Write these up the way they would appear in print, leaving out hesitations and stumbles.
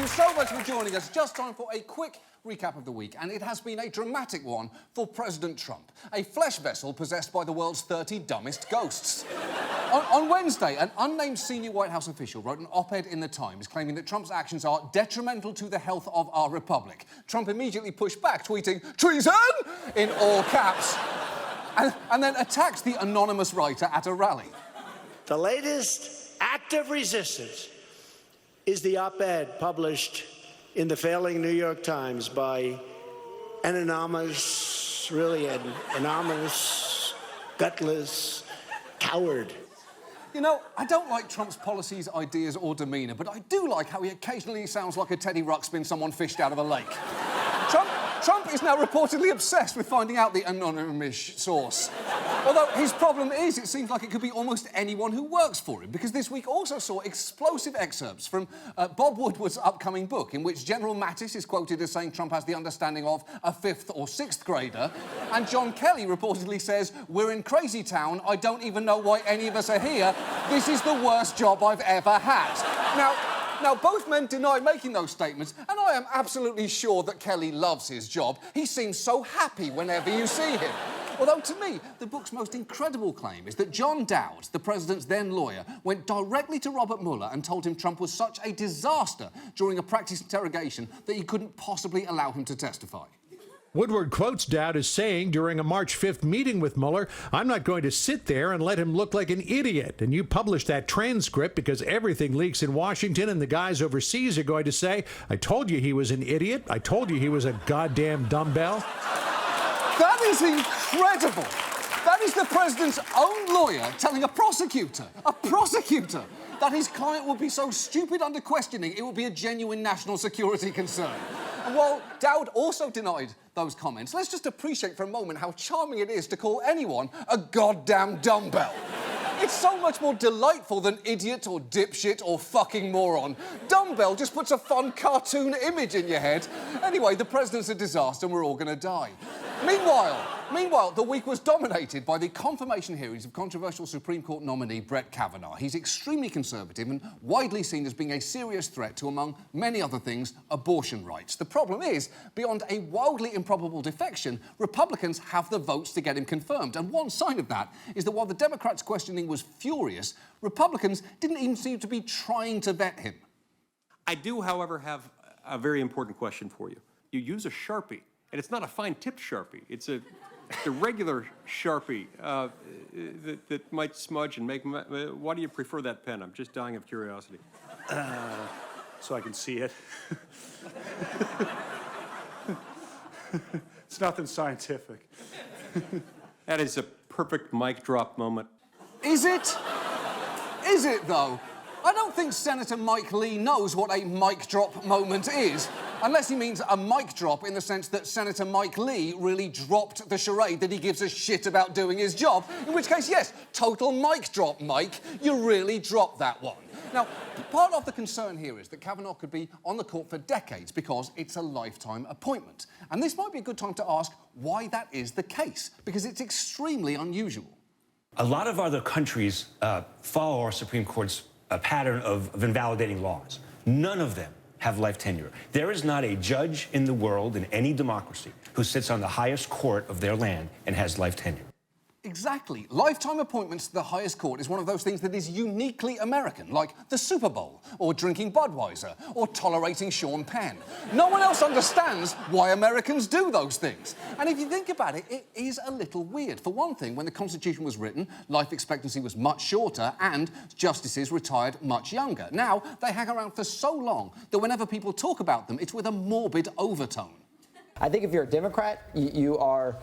you so much for joining us. Just time for a quick recap of the week, and it has been a dramatic one for President Trump, a flesh vessel possessed by the world's 30 dumbest ghosts. On Wednesday, an unnamed senior White House official wrote an op-ed in The Times claiming that Trump's actions are detrimental to the health of our republic. Trump immediately pushed back, tweeting, "Treason!" in all caps, and then attacked the anonymous writer at a rally. The latest act of resistance is the op-ed published in the failing New York Times by an anonymous, gutless coward. You know, I don't like Trump's policies, ideas or demeanour, but I do like how he occasionally sounds like a Teddy Ruxpin someone fished out of a lake. Trump is now reportedly obsessed with finding out the anonymous source. Although his problem is, it seems like it could be almost anyone who works for him, because this week also saw explosive excerpts from Bob Woodward's upcoming book, in which General Mattis is quoted as saying Trump has the understanding of a 5th or 6th grader, and John Kelly reportedly says, "We're in crazy town, I don't even know why any of us are here, this is the worst job I've ever had." Now, both men deny making those statements, and I am absolutely sure that Kelly loves his job. He seems so happy whenever you see him. Although, to me, the book's most incredible claim is that John Dowd, the president's then lawyer, went directly to Robert Mueller and told him Trump was such a disaster during a practice interrogation that he couldn't possibly allow him to testify. Woodward quotes Dowd as saying during a March 5th meeting with Mueller, "I'm not going to sit there and let him look like an idiot." And you publish that transcript because everything leaks in Washington and the guys overseas are going to say, "I told you he was an idiot. I told you he was a goddamn dumbbell." That is incredible. That is the president's own lawyer telling a prosecutor, that his client would be so stupid under questioning it would be a genuine national security concern. And while Dowd also denied those comments, let's just appreciate for a moment how charming it is to call anyone a goddamn dumbbell. It's so much more delightful than idiot or dipshit or fucking moron. Dumbbell just puts a fun cartoon image in your head. Anyway, the president's a disaster and we're all gonna die. Meanwhile, the week was dominated by the confirmation hearings of controversial Supreme Court nominee Brett Kavanaugh. He's extremely conservative and widely seen as being a serious threat to, among many other things, abortion rights. The problem is, beyond a wildly improbable defection, Republicans have the votes to get him confirmed. And one sign of that is that while the Democrats' questioning was furious, Republicans didn't even seem to be trying to vet him. I do, however, have a very important question for you. You use a Sharpie, and it's not a fine-tipped Sharpie. It's a regular Sharpie that might smudge and make... Why do you prefer that pen? I'm just dying of curiosity. So I can see it. It's nothing scientific. That is a perfect mic drop moment. Is it? Is it, though? I don't think Senator Mike Lee knows what a mic drop moment is, unless he means a mic drop in the sense that Senator Mike Lee really dropped the charade that he gives a shit about doing his job, in which case, yes, total mic drop, Mike. You really dropped that one. Now, part of the concern here is that Kavanaugh could be on the court for decades because it's a lifetime appointment. And this might be a good time to ask why that is the case, because it's extremely unusual. A lot of other countries follow our Supreme Court's pattern of invalidating laws. None of them have life tenure. There is not a judge in the world, in any democracy, who sits on the highest court of their land and has life tenure. Exactly. Lifetime appointments to the highest court is one of those things that is uniquely American, like the Super Bowl, or drinking Budweiser, or tolerating Sean Penn. No one else understands why Americans do those things. And if you think about it, it is a little weird. For one thing, when the Constitution was written, life expectancy was much shorter and justices retired much younger. Now, they hang around for so long that whenever people talk about them, it's with a morbid overtone. I think if you're a Democrat, you are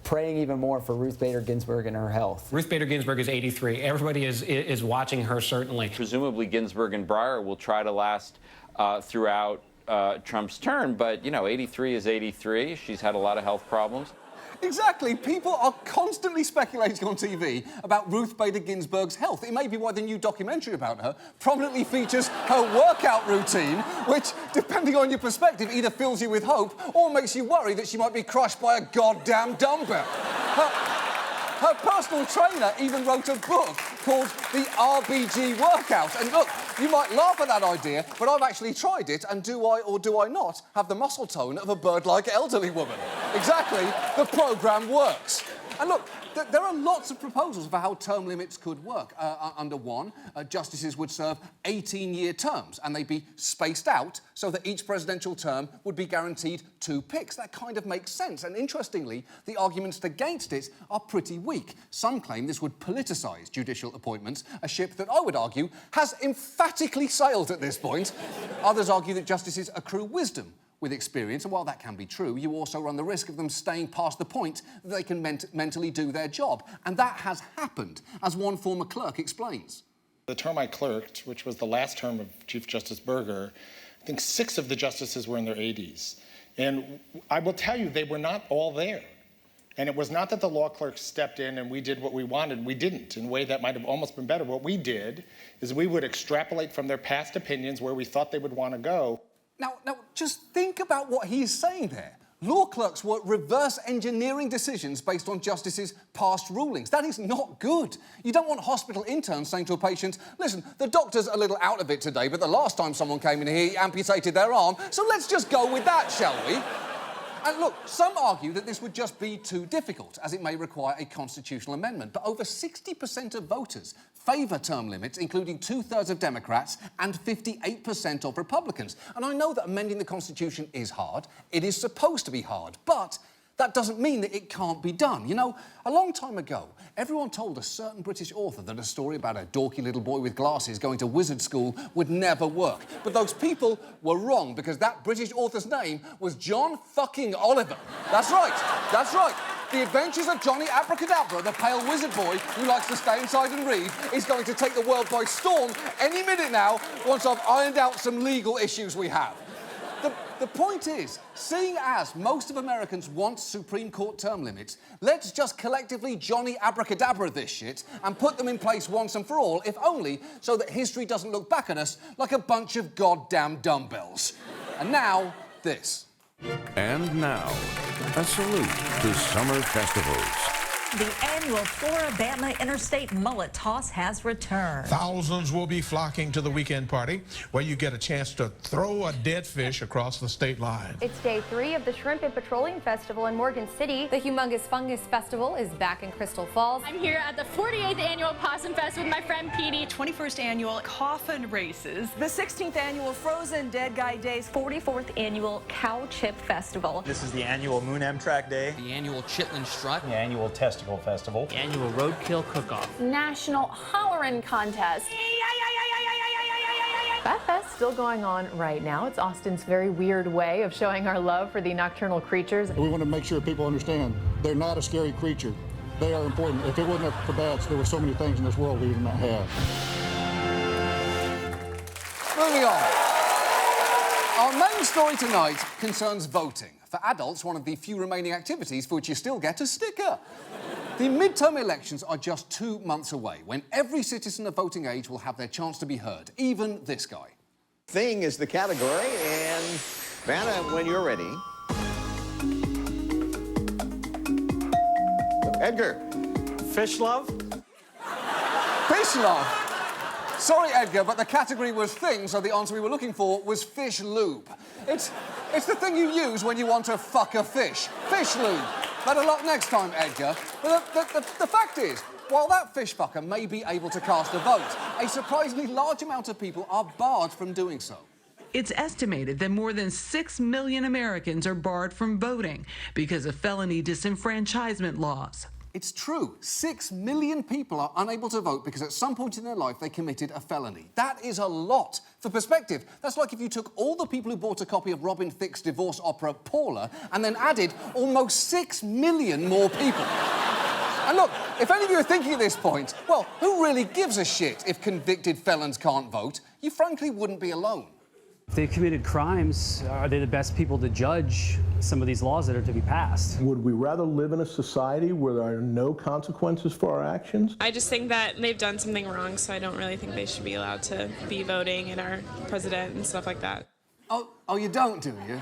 praying even more for Ruth Bader Ginsburg and her health. Ruth Bader Ginsburg is 83. Everybody is watching her, certainly. Presumably Ginsburg and Breyer will try to last throughout Trump's term, but, you know, 83 is 83. She's had a lot of health problems. Exactly. People are constantly speculating on TV about Ruth Bader Ginsburg's health. It may be why the new documentary about her prominently features her workout routine, which, depending on your perspective, either fills you with hope or makes you worry that she might be crushed by a goddamn dumbbell. Her personal trainer even wrote a book called The RBG Workout. And look, you might laugh at that idea, but I've actually tried it, and do I or do I not have the muscle tone of a bird-like elderly woman? Exactly, the programme works. And look, there are lots of proposals for how term limits could work. Under one, justices would serve 18-year terms, and they'd be spaced out so that each presidential term would be guaranteed 2 picks. That kind of makes sense. And interestingly, the arguments against it are pretty weak. Some claim this would politicise judicial appointments, a ship that I would argue has emphatically sailed at this point. Others argue that justices accrue wisdom with experience, and while that can be true, you also run the risk of them staying past the point that they can mentally do their job. And that has happened, as one former clerk explains. The term I clerked, which was the last term of Chief Justice Berger, I think 6 of the justices were in their 80s. And I will tell you, they were not all there. And it was not that the law clerks stepped in and we did what we wanted. We didn't, in a way that might have almost been better. What we did is we would extrapolate from their past opinions where we thought they would want to go. Now, just think about what he's saying there. Law clerks were reverse engineering decisions based on justices' past rulings. That is not good. You don't want hospital interns saying to a patient, listen, the doctor's a little out of it today, but the last time someone came in here, he amputated their arm, so let's just go with that, shall we? And look, some argue that this would just be too difficult, as it may require a constitutional amendment. But over 60% of voters favour term limits, including 2/3 of Democrats and 58% of Republicans. And I know that amending the Constitution is hard. It is supposed to be hard. But that doesn't mean that it can't be done. You know, a long time ago, everyone told a certain British author that a story about a dorky little boy with glasses going to wizard school would never work. But those people were wrong, because that British author's name was John fucking Oliver. That's right. That's right. The Adventures of Johnny Abracadabra, the pale wizard boy who likes to stay inside and read, is going to take the world by storm any minute now, once I've ironed out some legal issues we have. The point is, seeing as most of Americans want Supreme Court term limits, let's just collectively Johnny Abracadabra this shit and put them in place once and for all, if only so that history doesn't look back at us like a bunch of goddamn dumbbells. And now, this. And now, a salute to summer festivals. The annual Florida-Bama Interstate Mullet Toss has returned. Thousands will be flocking to the weekend party, where you get a chance to throw a dead fish across the state line. It's day 3 of the Shrimp and Petroleum Festival in Morgan City. The Humongous Fungus Festival is back in Crystal Falls. I'm here at the 48th Annual Possum Fest with my friend Petey. 21st Annual Coffin Races. The 16th Annual Frozen Dead Guy Days. 44th Annual Cow Chip Festival. This is the annual Moon Amtrak Day. The annual Chitlin Strut. The annual Testicle Festival. The annual Roadkill Cook-Off. National Hollerin' Contest. That fest's still going on right now. It's Austin's very weird way of showing our love for the nocturnal creatures. We want to make sure people understand they're not a scary creature. They are important. If it wasn't for bats, there were so many things in this world we would not have. Moving on. Our main story tonight concerns voting. For adults, one of the few remaining activities for which you still get a sticker. The midterm elections are just 2 months away, when every citizen of voting age will have their chance to be heard, even this guy. Thing is the category, and Vanna, when you're ready. Edgar. Fish love? Fish love? Sorry, Edgar, but the category was thing, so the answer we were looking for was fish lube. It's the thing you use when you want to fuck a fish. Fish lube. Better luck next time, Edgar. But the fact is, while that fish fucker may be able to cast a vote, a surprisingly large amount of people are barred from doing so. It's estimated that more than 6 million Americans are barred from voting because of felony disenfranchisement laws. It's true. 6 million people are unable to vote because at some point in their life they committed a felony. That is a lot. For perspective, that's like if you took all the people who bought a copy of Robin Thicke's divorce opera Paula and then added almost 6 million more people. And look, if any of you are thinking at this point, well, who really gives a shit if convicted felons can't vote? You frankly wouldn't be alone. If they've committed crimes, are they the best people to judge some of these laws that are to be passed? Would we rather live in a society where there are no consequences for our actions? I just think that they've done something wrong, so I don't really think they should be allowed to be voting in our president and stuff like that. Oh, you don't, do you?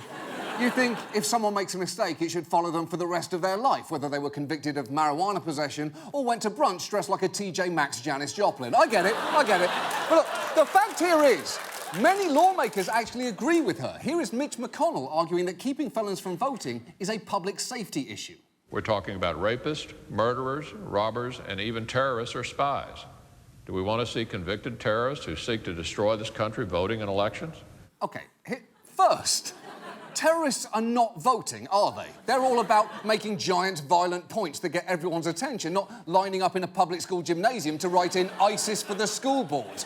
You think if someone makes a mistake, it should follow them for the rest of their life, whether they were convicted of marijuana possession or went to brunch dressed like a TJ Maxx Janis Joplin. I get it. But look, the fact here is, many lawmakers actually agree with her. Here is Mitch McConnell arguing that keeping felons from voting is a public safety issue. We're talking about rapists, murderers, robbers, and even terrorists or spies. Do we want to see convicted terrorists who seek to destroy this country voting in elections? OK, first, terrorists are not voting, are they? They're all about making giant, violent points that get everyone's attention, not lining up in a public school gymnasium to write in ISIS for the school board.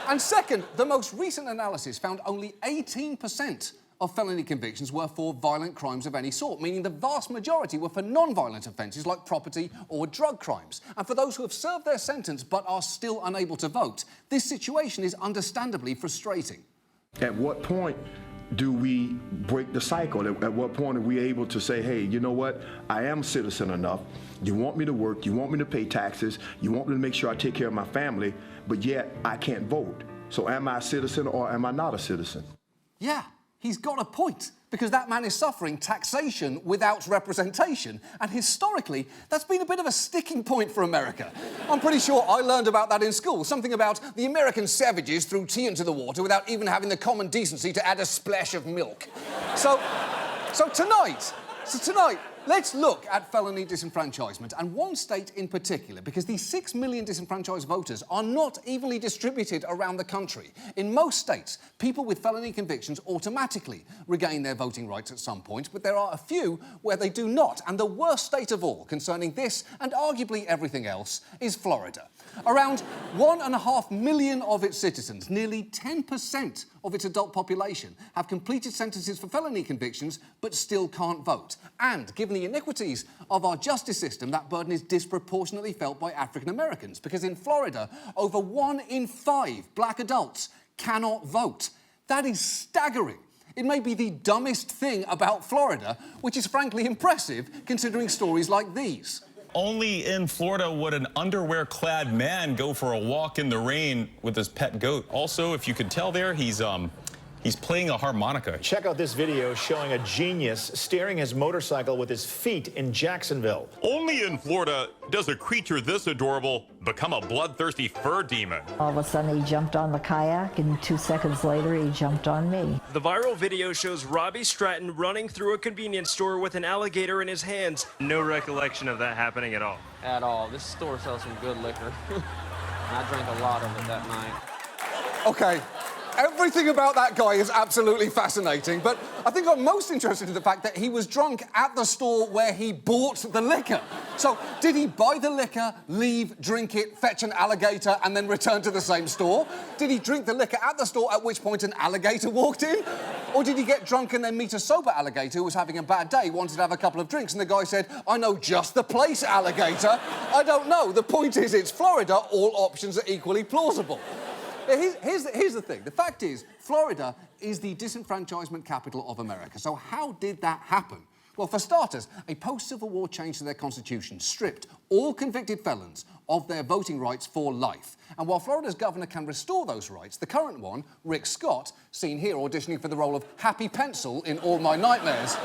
And second, the most recent analysis found only 18% of felony convictions were for violent crimes of any sort, meaning the vast majority were for non-violent offences like property or drug crimes. And for those who have served their sentence but are still unable to vote, this situation is understandably frustrating. At what point do we break the cycle? At what point are we able to say, hey, you know what? I am a citizen enough. You want me to work, you want me to pay taxes, you want me to make sure I take care of my family, but yet I can't vote. So am I a citizen or am I not a citizen? Yeah, he's got a point, because that man is suffering taxation without representation. And historically, that's been a bit of a sticking point for America. I'm pretty sure I learned about that in school. Something about the American savages threw tea into the water without even having the common decency to add a splash of milk. So tonight, let's look at felony disenfranchisement, and one state in particular, because these 6 million disenfranchised voters are not evenly distributed around the country. In most states, people with felony convictions automatically regain their voting rights at some point, but there are a few where they do not. And the worst state of all concerning this, and arguably everything else, is Florida. Around 1.5 million of its citizens, nearly 10% of its adult population, have completed sentences for felony convictions but still can't vote. And given the iniquities of our justice system, that burden is disproportionately felt by African Americans, because in Florida, over 1 in 5 black adults cannot vote. That is staggering. It may be the dumbest thing about Florida, which is frankly impressive considering stories like these. Only in Florida would an underwear-clad man go for a walk in the rain with his pet goat. Also, if you could tell there, he's playing a harmonica. Check out this video showing a genius steering his motorcycle with his feet in Jacksonville. Only in Florida does a creature this adorable become a bloodthirsty fur demon. All of a sudden, he jumped on the kayak, and 2 seconds later, he jumped on me. The viral video shows Robbie Stratton running through a convenience store with an alligator in his hands. No recollection of that happening at all. At all. This store sells some good liquor. I drank a lot of it that night. OK. Everything about that guy is absolutely fascinating, but I think I'm most interested in the fact that he was drunk at the store where he bought the liquor. So, did he buy the liquor, leave, drink it, fetch an alligator, and then return to the same store? Did he drink the liquor at the store, at which point an alligator walked in? Or did he get drunk and then meet a sober alligator who was having a bad day, wanted to have a couple of drinks, and the guy said, I know just the place, alligator. I don't know. The point is, it's Florida. All options are equally plausible. Here's the thing. The fact is, Florida is the disenfranchisement capital of America. So how did that happen? Well, for starters, a post-Civil War change to their constitution stripped all convicted felons of their voting rights for life. And while Florida's governor can restore those rights, the current one, Rick Scott, seen here auditioning for the role of Happy Pencil in All My Nightmares,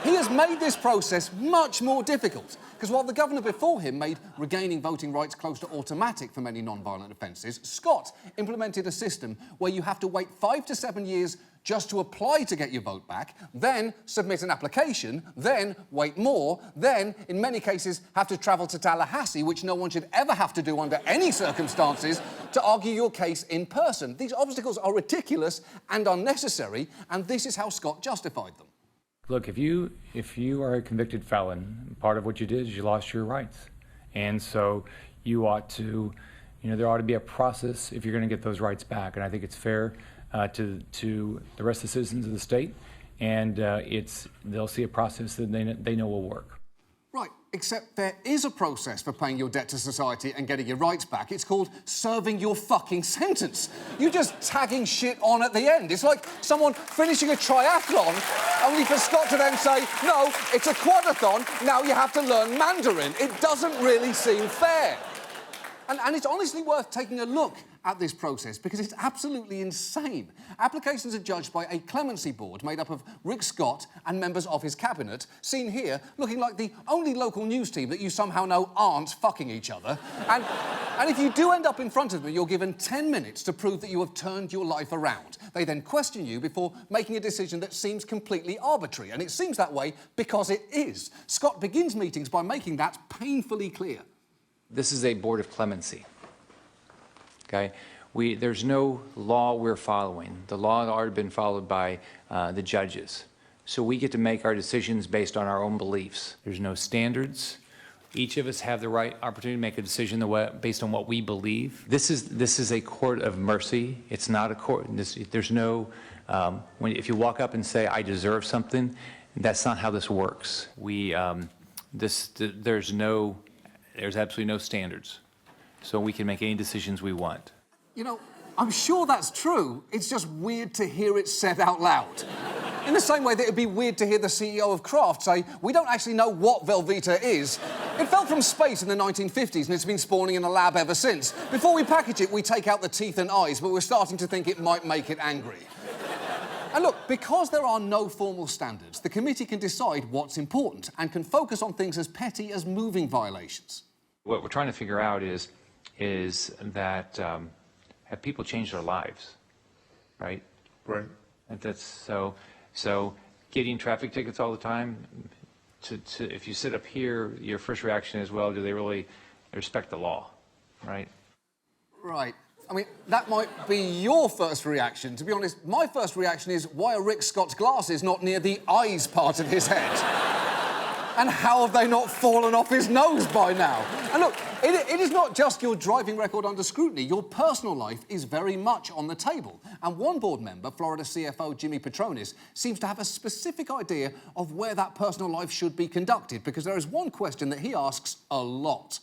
he has made this process much more difficult, because while the governor before him made regaining voting rights close to automatic for many non-violent offences, Scott implemented a system where you have to wait 5 to 7 years just to apply to get your vote back, then submit an application, then wait more, then, in many cases, have to travel to Tallahassee, which no one should ever have to do under any circumstances, to argue your case in person. These obstacles are ridiculous and unnecessary, and this is how Scott justified them. Look, if you are a convicted felon, part of what you did is you lost your rights. And so you ought to, there ought to be a process if you're going to get those rights back. And I think it's fair to the rest of the citizens of the state, and they'll see a process that they know will work. Right, except there is a process for paying your debt to society and getting your rights back. It's called serving your fucking sentence. You're just tagging shit on at the end. It's like someone finishing a triathlon, only for Scott to then say, no, it's a quadathon, now you have to learn Mandarin. It doesn't really seem fair. And it's honestly worth taking a look at this process because it's absolutely insane. Applications are judged by a clemency board made up of Rick Scott and members of his cabinet, seen here looking like the only local news team that you somehow know aren't fucking each other. And if you do end up in front of them, you're given 10 minutes to prove that you have turned your life around. They then question you before making a decision that seems completely arbitrary, and it seems that way because it is. Scott begins meetings by making that painfully clear. This is a board of clemency, okay? There's no law we're following. The law has already been followed by the judges. So we get to make our decisions based on our own beliefs. There's no standards. Each of us have the right opportunity to make a decision based on what we believe. This is a court of mercy. It's not a court. There's no, if you walk up and say, I deserve something, that's not how this works. There's absolutely no standards. So we can make any decisions we want. You know, I'm sure that's true. It's just weird to hear it said out loud. In the same way that it'd be weird to hear the CEO of Kraft say, we don't actually know what Velveeta is. It fell from space in the 1950s and it's been spawning in a lab ever since. Before we package it, we take out the teeth and eyes, but we're starting to think it might make it angry. And look, because there are no formal standards, the committee can decide what's important and can focus on things as petty as moving violations. What we're trying to figure out is that have people changed their lives, right? Right. And that's so getting traffic tickets all the time. If you sit up here, your first reaction is, well, do they really respect the law, right? Right. I mean, that might be your first reaction. To be honest, my first reaction is, why are Rick Scott's glasses not near the eyes part of his head? And how have they not fallen off his nose by now? And look, it is not just your driving record under scrutiny. Your personal life is very much on the table. And one board member, Florida CFO Jimmy Petronis, seems to have a specific idea of where that personal life should be conducted, because there is one question that he asks a lot.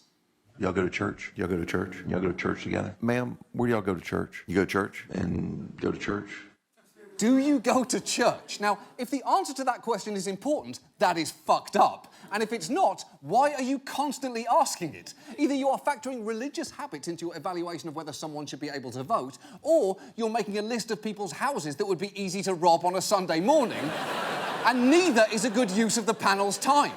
Y'all go to church? Y'all go to church? Y'all go to church together? Ma'am, where do y'all go to church? You go to church and go to church? Do you go to church? Now, if the answer to that question is important, that is fucked up. And if it's not, why are you constantly asking it? Either you are factoring religious habits into your evaluation of whether someone should be able to vote, or you're making a list of people's houses that would be easy to rob on a Sunday morning, and neither is a good use of the panel's time.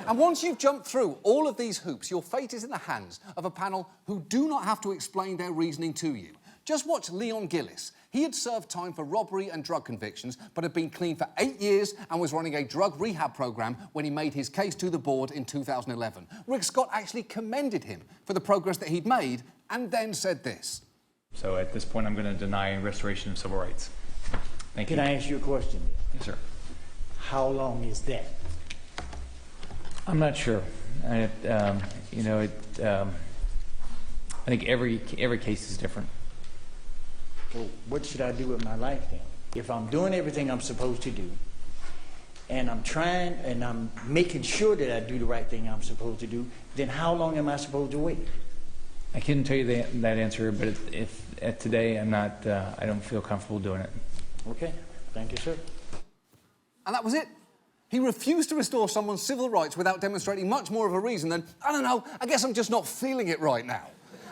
And once you've jumped through all of these hoops, your fate is in the hands of a panel who do not have to explain their reasoning to you. Just watch Leon Gillis. He had served time for robbery and drug convictions, but had been clean for 8 years and was running a drug rehab program when he made his case to the board in 2011. Rick Scott actually commended him for the progress that he'd made and then said this. So at this point, I'm going to deny restoration of civil rights. Thank you. Can I ask you a question? Yes, sir. How long is that? I'm not sure. I think every case is different. Well, what should I do with my life then? If I'm doing everything I'm supposed to do, and I'm trying and I'm making sure that I do the right thing I'm supposed to do, then how long am I supposed to wait? I couldn't tell you that answer, but if today I'm not, I don't feel comfortable doing it. Okay, thank you, sir. And that was it. He refused to restore someone's civil rights without demonstrating much more of a reason than, I don't know, I guess I'm just not feeling it right now.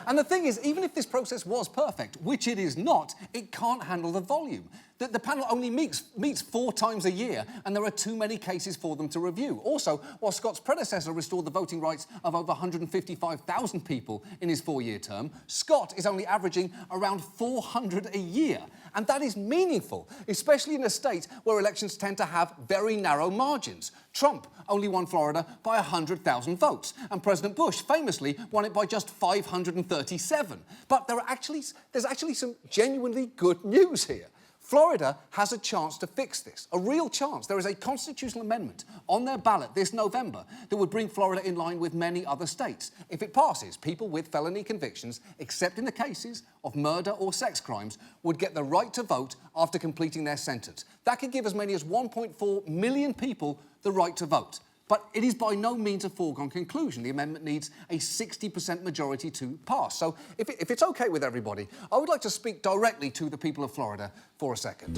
And the thing is, even if this process was perfect, which it is not, it can't handle the volume. The panel only meets 4 times a year, and there are too many cases for them to review. Also, while Scott's predecessor restored the voting rights of over 155,000 people in his 4-year term, Scott is only averaging around 400 a year. And that is meaningful, especially in a state where elections tend to have very narrow margins. Trump only won Florida by 100,000 votes, and President Bush famously won it by just 537. But there's actually some genuinely good news here. Florida has a chance to fix this, a real chance. There is a constitutional amendment on their ballot this November that would bring Florida in line with many other states. If it passes, people with felony convictions, except in the cases of murder or sex crimes, would get the right to vote after completing their sentence. That could give as many as 1.4 million people the right to vote. But it is by no means a foregone conclusion. The amendment needs a 60% majority to pass. So if it's OK with everybody, I would like to speak directly to the people of Florida for a second.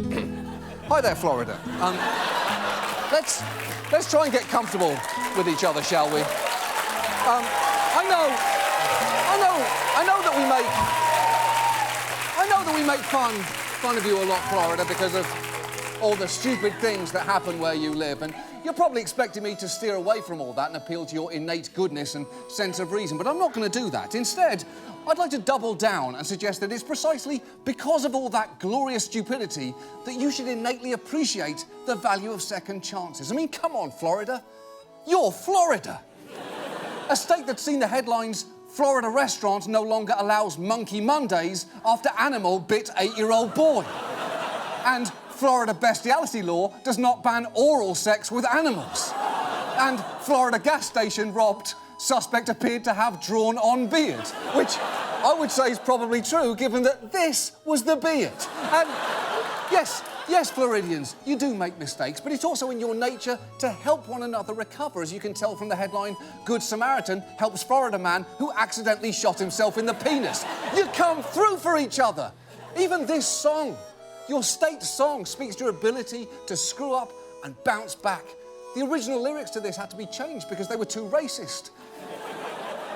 Hi there, Florida. Let's try and get comfortable with each other, shall we? I I know that we make fun of you a lot, Florida, because of all the stupid things that happen where you live, and you're probably expecting me to steer away from all that and appeal to your innate goodness and sense of reason, but I'm not going to do that. Instead, I'd like to double down and suggest that it's precisely because of all that glorious stupidity that you should innately appreciate the value of second chances. I mean, come on, Florida. You're Florida. A state that's seen the headlines, Florida restaurant no longer allows Monkey Mondays after animal bit 8-year-old boy. And Florida bestiality law does not ban oral sex with animals. And Florida gas station robbed, suspect appeared to have drawn-on beard, which I would say is probably true, given that this was the beard. And yes, Floridians, you do make mistakes, but it's also in your nature to help one another recover. As you can tell from the headline, Good Samaritan helps Florida man who accidentally shot himself in the penis. You come through for each other. Even this song, your state song, speaks to your ability to screw up and bounce back. The original lyrics to this had to be changed because they were too racist.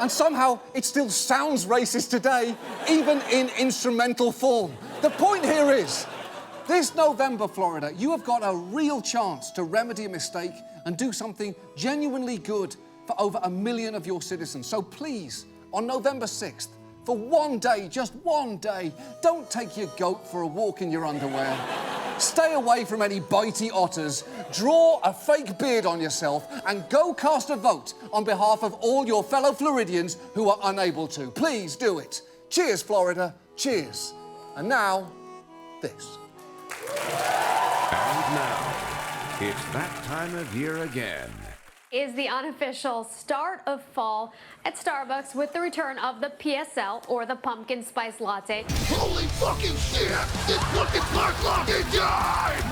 And somehow it still sounds racist today, even in instrumental form. The point here is, this November, Florida, you have got a real chance to remedy a mistake and do something genuinely good for over 1 million of your citizens. So please, on November 6th, for one day, just one day, don't take your goat for a walk in your underwear. Stay away from any bitey otters, draw a fake beard on yourself, and go cast a vote on behalf of all your fellow Floridians who are unable to. Please do it. Cheers, Florida. Cheers. And now, this. And now, it's that time of year again. Is the unofficial start of fall at Starbucks with the return of the PSL, or the pumpkin spice latte. Holy fucking shit! This pumpkin spice latte time!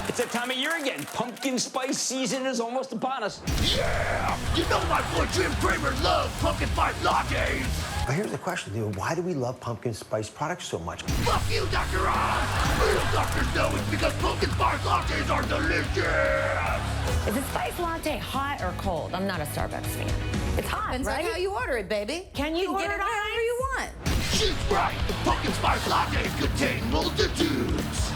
It's that time of year again. Pumpkin spice season is almost upon us. Yeah! You know my boy Jim Cramer loves pumpkin spice lattes! But here's the question, dude. Why do we love pumpkin spice products so much? Fuck you, Dr. Oz! Real doctors know it's because pumpkin spice lattes are delicious! Is the spice latte hot or cold? I'm not a Starbucks fan. It's hot, Depends right? on how you order it, baby. Can you get order it it however you want. She's right. Pumpkin spice lattes contain multitudes.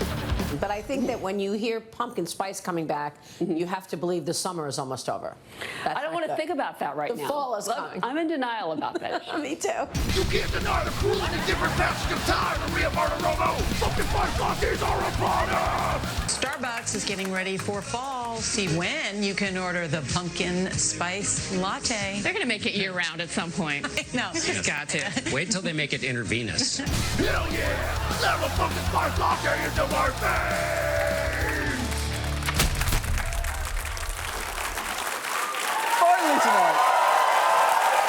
But I think that when you hear pumpkin spice coming back, you have to believe the summer is almost over. I don't want to think about that right now. The fall is coming. I'm in denial about that. Me too. You can't deny the cruel and indifferent passage of time. Maria Bartiromo, pumpkin spice lattes are upon us. Starbucks is getting ready for fall. See when you can order the pumpkin spice latte. They're going to make it year-round at some point. No. It's got to. Wait till they make it intravenous. Hell yeah! Slam a pumpkin spice latte into my face!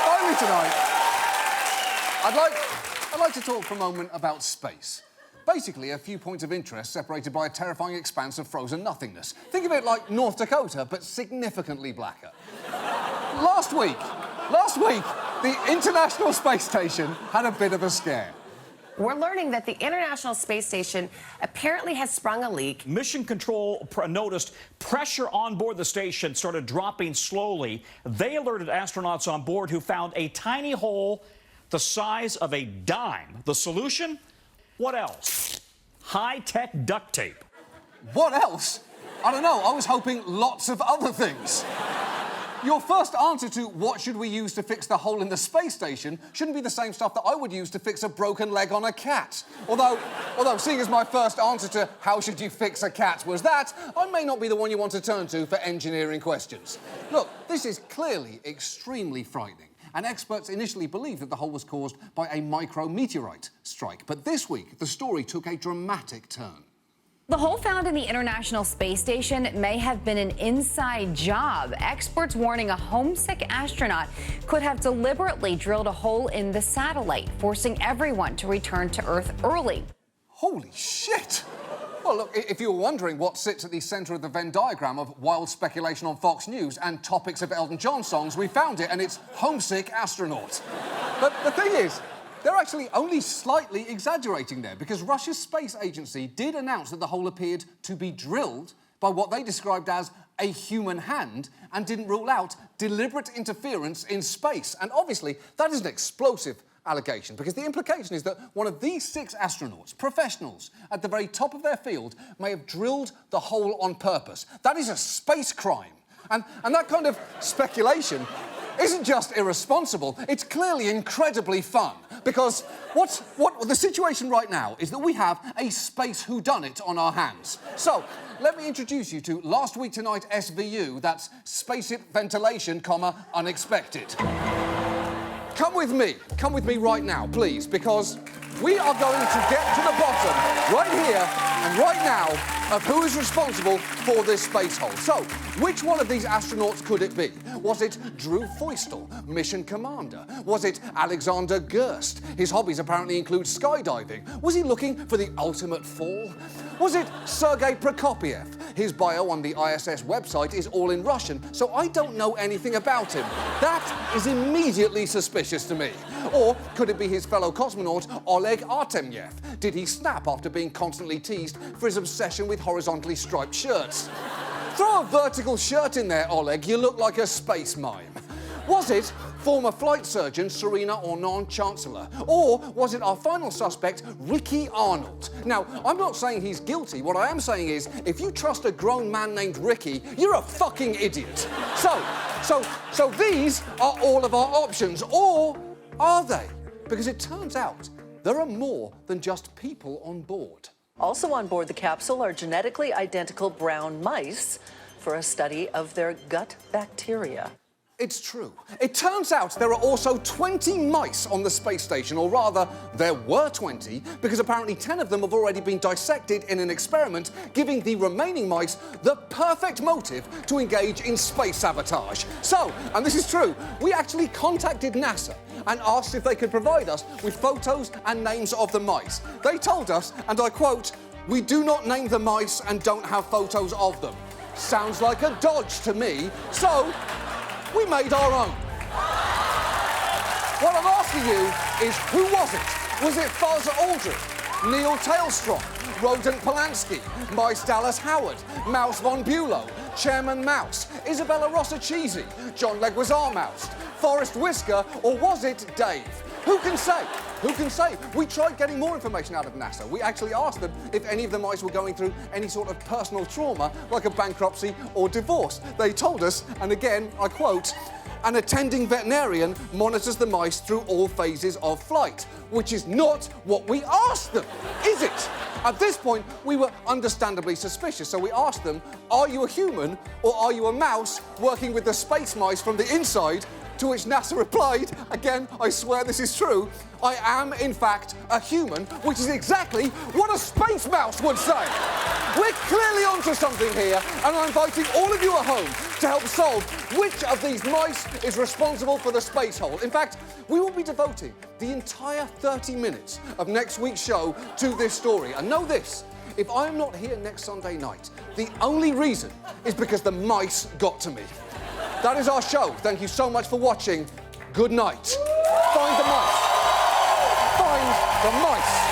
Finally tonight, I'd like to talk for a moment about space. Basically, a few points of interest separated by a terrifying expanse of frozen nothingness. Think of it like North Dakota, but significantly blacker. Last week, the International Space Station had a bit of a scare. We're learning that the International Space Station apparently has sprung a leak. Mission Control noticed pressure on board the station started dropping slowly. They alerted astronauts on board who found a tiny hole the size of a dime. The solution? What else? High-tech duct tape. What else? I don't know. I was hoping lots of other things. Your first answer to what should we use to fix the hole in the space station shouldn't be the same stuff that I would use to fix a broken leg on a cat. Although seeing as my first answer to how should you fix a cat was that, I may not be the one you want to turn to for engineering questions. Look, this is clearly extremely frightening, and experts initially believed that the hole was caused by a micrometeorite strike. But this week, the story took a dramatic turn. The hole found in the International Space Station may have been an inside job. Experts warning a homesick astronaut could have deliberately drilled a hole in the satellite, forcing everyone to return to Earth early. Holy shit! Well, look, if you were wondering what sits at the centre of the Venn diagram of wild speculation on Fox News and topics of Elton John songs, we found it, and it's homesick astronaut. But the thing is, they're actually only slightly exaggerating there, because Russia's space agency did announce that the hole appeared to be drilled by what they described as a human hand and didn't rule out deliberate interference in space. And obviously, that is an explosive allegation, because the implication is that one of these 6 astronauts, professionals at the very top of their field, may have drilled the hole on purpose. That is a space crime. And that kind of speculation isn't just irresponsible, it's clearly incredibly fun. Because what the situation right now is that we have a space whodunit on our hands. So, let me introduce you to Last Week Tonight SVU, that's Spaceship Ventilation, unexpected. Come with me right now, please, because we are going to get to the bottom, right here and right now, of who is responsible for this space hole. So, which one of these astronauts could it be? Was it Drew Feustel, mission commander? Was it Alexander Gerst? His hobbies apparently include skydiving. Was he looking for the ultimate fall? Was it Sergei Prokopiev? His bio on the ISS website is all in Russian, so I don't know anything about him. That is immediately suspicious to me. Or could it be his fellow cosmonaut, Oleg Artemyev? Did he snap after being constantly teased for his obsession with horizontally striped shirts? Throw a vertical shirt in there, Oleg, you look like a space mime. Was it former flight surgeon Serena Ornon Chancellor? Or was it our final suspect, Ricky Arnold? Now, I'm not saying he's guilty. What I am saying is, if you trust a grown man named Ricky, you're a fucking idiot. So these are all of our options. Or are they? Because it turns out there are more than just people on board. Also on board the capsule are genetically identical brown mice for a study of their gut bacteria. It's true. It turns out there are also 20 mice on the space station, or rather, there were 20, because apparently 10 of them have already been dissected in an experiment, giving the remaining mice the perfect motive to engage in space sabotage. So, and this is true, we actually contacted NASA and asked if they could provide us with photos and names of the mice. They told us, and I quote, "We do not name the mice and don't have photos of them." Sounds like a dodge to me, so we made our own. What I'm asking you is, who was it? Was it Fuzz Aldrin, Neil Tailstrong, Rodent Polanski, Mice Dallas Howard, Mouse von Bülow, Chairman Mouse, Isabella Rossachisi, John Leguizamo Mouse, Forrest Whisker, or was it Dave? Who can say? Who can say? We tried getting more information out of NASA. We actually asked them if any of the mice were going through any sort of personal trauma, like a bankruptcy or divorce. They told us, and again, I quote, "An attending veterinarian monitors the mice through all phases of flight," which is not what we asked them, is it? At this point, we were understandably suspicious, so we asked them, "Are you a human or are you a mouse working with the space mice from the inside?" To which NASA replied, again, I swear this is true, "I am, in fact, a human," which is exactly what a space mouse would say. We're clearly onto something here, and I'm inviting all of you at home to help solve which of these mice is responsible for the space hole. In fact, we will be devoting the entire 30 minutes of next week's show to this story. And know this, if I'm not here next Sunday night, the only reason is because the mice got to me. That is our show. Thank you so much for watching. Good night. Find the mice. Find the mice.